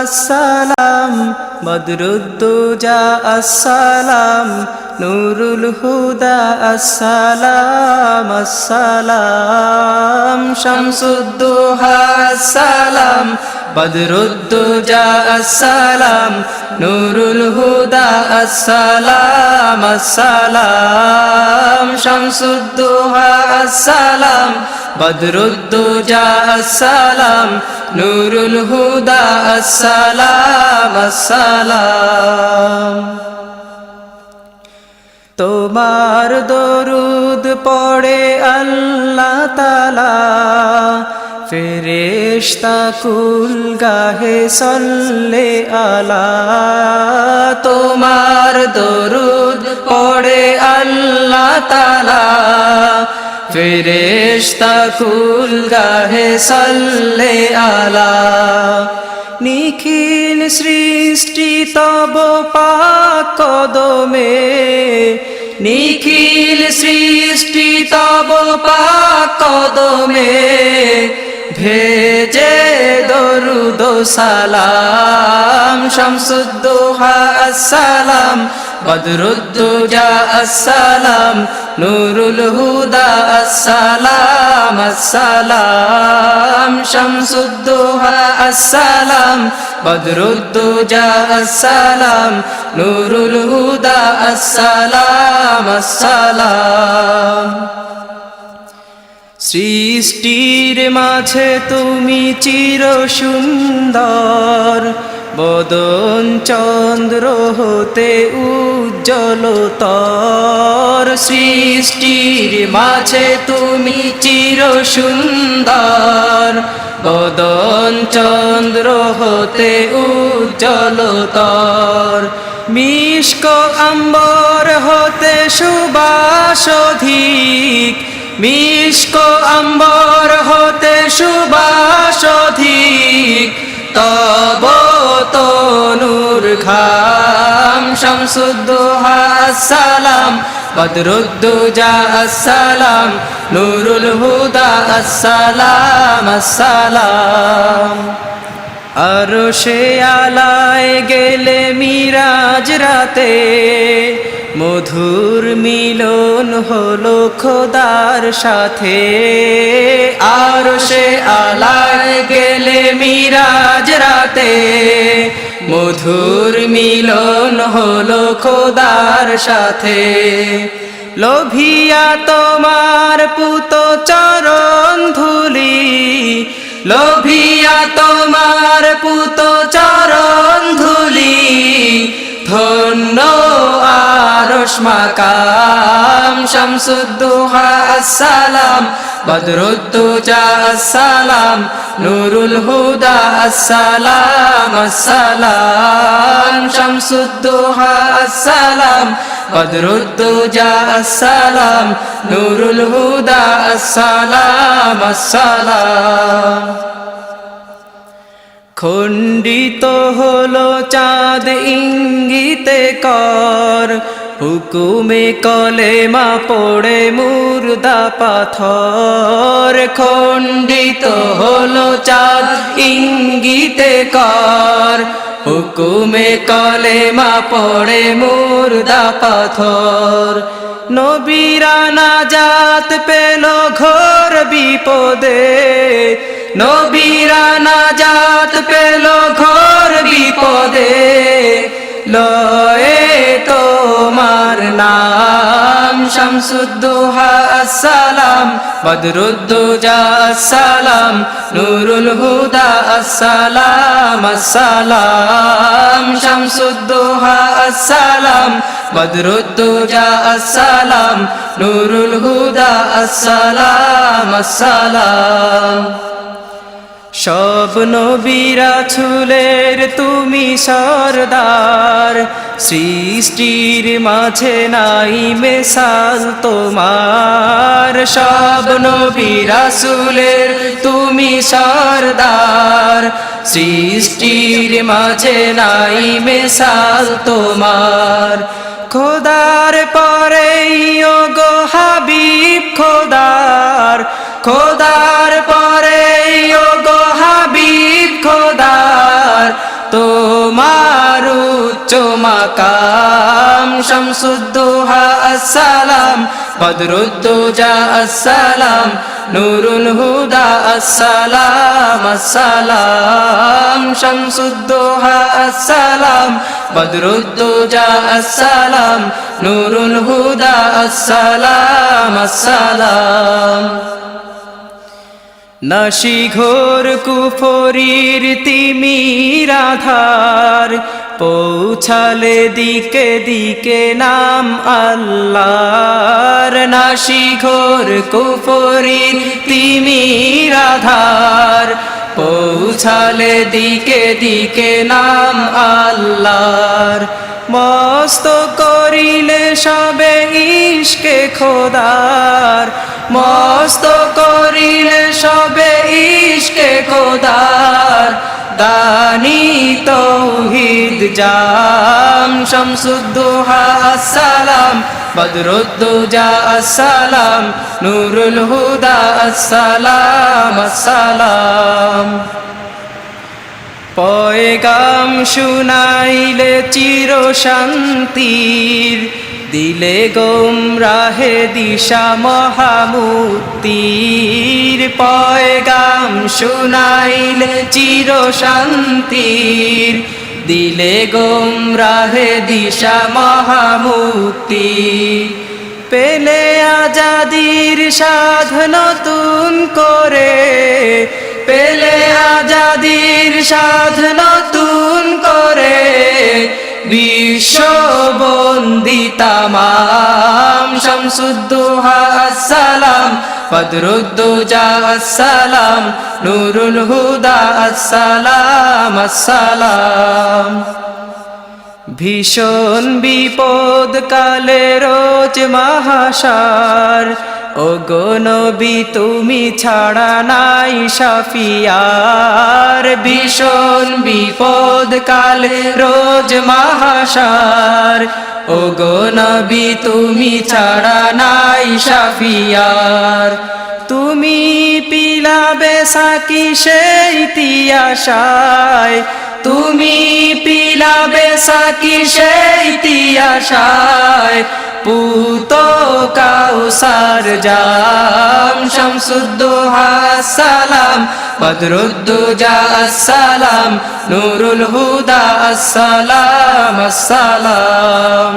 আসসালাম বদরুদ্দোজা আসসালাম নূরুল হুদা আসসালাম আসসালাম শামসুদ্দোহা আসসালাম বদরুদ্দোজা আসসালাম নূরুল হুদা আসসালাম আসসালাম শামসুদ্দোহা আসসালাম বদরুদ্দোজা আসসালাম নূরুল হুদা আসসালাম আসসালাম তোমার দরুদ পড়ে আল্লাহ তাআলা ফেরেশতা কুল গাহে সল্লে আলা তোমার দরুদ পড়ে আল্লাহ তাআলা ফেরেশতা কুল গাহে সল্লে আলা নিখিল সৃষ্টি তব পাক কদমে নিখিল সৃষ্টি তব পাক কদমে ভেজে দরুদ সালাম শামসুদ্দোহা আসসালাম বদরুদ্দোজা আসসালাম নূরুল হুদা আসসালাম আসসালাম শামসুদ্দোহা আসসালাম বদরুদ্দোজা আসসালাম নূরুল হুদা আসসালাম আসসালাম সৃষ্টির মাঝে তুমি চির সুন্দর বদন চন্দ্র হতে উজ্জ্বলতর সৃষ্টির মাঝে তুমি চির সুন্দর বদন চন্দ্র হতে উজ্জ্বলতর মিশক আম্বর হতে সুবাস অধিক মিশক আম্বর হতে সুবাস অধিক তব তনুর ঘাম শামসুদ্দোহা আসসালাম বদরুদ্দোজা আসসালাম নূরুল হুদা আসসালাম আসসালাম আরশে আলায় গেলে মিরাজ রাতে মধুর মিলন হলো খোদার সাথে আরশে আলায় গেলে মিরাজ রাতে মধুর মিলন হলো খোদার সাথে লোভিয়া তোমার পুত চরণ ধুলি লোভিয়া তোমার পুত চরণ ধুলি ধন্য আরশ মাকাম শামসুদ্দোহা আসসালাম বদরুদ্দোজা আসসালাম নূরুল হুদা আসসালাম আসসালাম শামসুদ্দোহা আসসালাম বদরুদ্দোজা আসসালাম নূরুল হুদা আসসালাম আসসালাম খণ্ডিত হলো চাঁদ ইঙ্গিতে কর হুকুমে কলেমা পড়ে মুর্দা পাথর খণ্ডিত হলো চাঁদ ইঙ্গিতে কর হুকুমে কলেমা পড়ে মুর্দা পাথর নবীরা নাজাত পেল ঘোর বিপদে নবীরা নাজাত পেল ঘোর বিপদে লয়ে তোমার নাম শামসুদ্দোহা আসসালাম বদরুদ্দোজা আসসালাম নূরুল হুদা আসসালাম আসসালাম শামসুদ্দোহা আসসালাম বদরুদ্দোজা আসসালাম নূরুল হুদা আসসালাম আসসালাম সব নবী রাসূলের তুমি সরদার সৃষ্টির মাঝে নাই মেসাল তোমার সব নবী রাসূলের তুমি সরদার সৃষ্টির মাঝে নাই মেসাল তোমার খোদার পরে গো হাবিব খোদার খোদার পরে গো হাবিব খোদার তোমার উচ্চ মাকাম শামসুদ্দোহা আসসালাম বদরুদ্দোজা আসসালাম নূরুল হুদা আসসালাম আসসালাম শামসুদ্দোহা আসসালাম বদরুদ্দোজা আসসালাম নূরুল হুদা আসসালাম আসসালাম নাশিঘোর কুফরির তিমির আধার পৌঁছালে দিকে দিকে নাম আল্লাহর নাশিঘোর কুফরির তিমির আধার পৌঁছালে দিকে দিকে নাম আল্লাহর মস্ত করিলে সবে ইশকে খোদার মস্ত করিলে সবে ইশকে খোদার দানি তৌহিদ জাম শামসুদ্দোহা আসসালাম বদরুদ্দোজা আসসালাম নূরুল হুদা আসসালাম আসসালাম পয়গাম শুনাইলে চির শান্তির দিলে গোমরাহে দিশা মহামুক্তির পয়গাম শুনাইলে চির শান্তির দিলে গোমরাহে দিশা মহামুক্তি পেলে আজাদির সাধ নতুন করে পেলে আজাদির সাধ নতুন করে বিশ্ব বন্দি তামাম শামসুদ্দোহা আসসালাম বদরুদ্দোজা আসসালাম নূরুল হুদা আসসালাম আসসালাম ভীষণ বিপদ কালে রোজ মহাশার ওগো নবী তুমি ছাড়া নাই শাফিয়ার ভীষণ বিপদ কালে রোজ মহাশার ওগো নবী তুমি ছাড়া নাই শাফিয়ার তুমি পিলাবে সাকি সেই তিয়াশায় তুমি পিলাবে সাকি সেই তিয়াশায় পুত কাউসার জাম শামসুদ্দোহা আসসালাম বদরুদ্দোজা আসসালাম নূরুল হুদা আসসালাম আসসালাম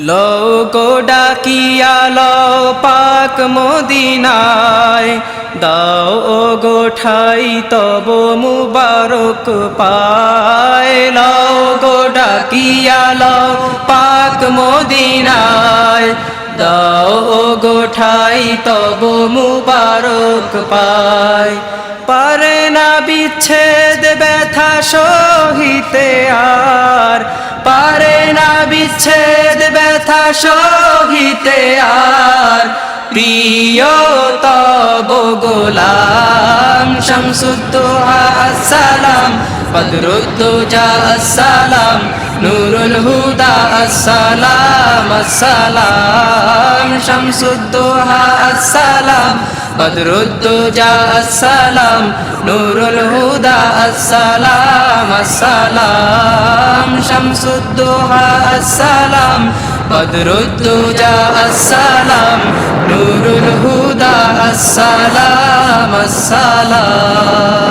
লোগো ডাকিয়া লও পাক মদিনায় দাও ও গোঠাই তব মুবারক পায় লোগো ডাকিয়া লও পাক মদিনায় দাও ও গোঠাই তব মুবারক পায় পারে না বিচ্ছেদ ব্যথা সহিতে আর পারে না বিচ্ছেদ ব্যথা সহিতে আর প্রিয় তব গোলাম শামসুদ্দোহা আসসালাম বদরুদ্দোজা আসসালাম নূরুল হুদা আসসালাম আসসালাম শামসুদ্দোহা আসসালাম বদরুদ্দোজা আসসালাম নূরুল হুদা আসসালাম আসসালাম শামসুদ্দোহা আসসালাম বদরুদ্দোজা আসসালাম নূরুল হুদা আসসালাম আসসালাম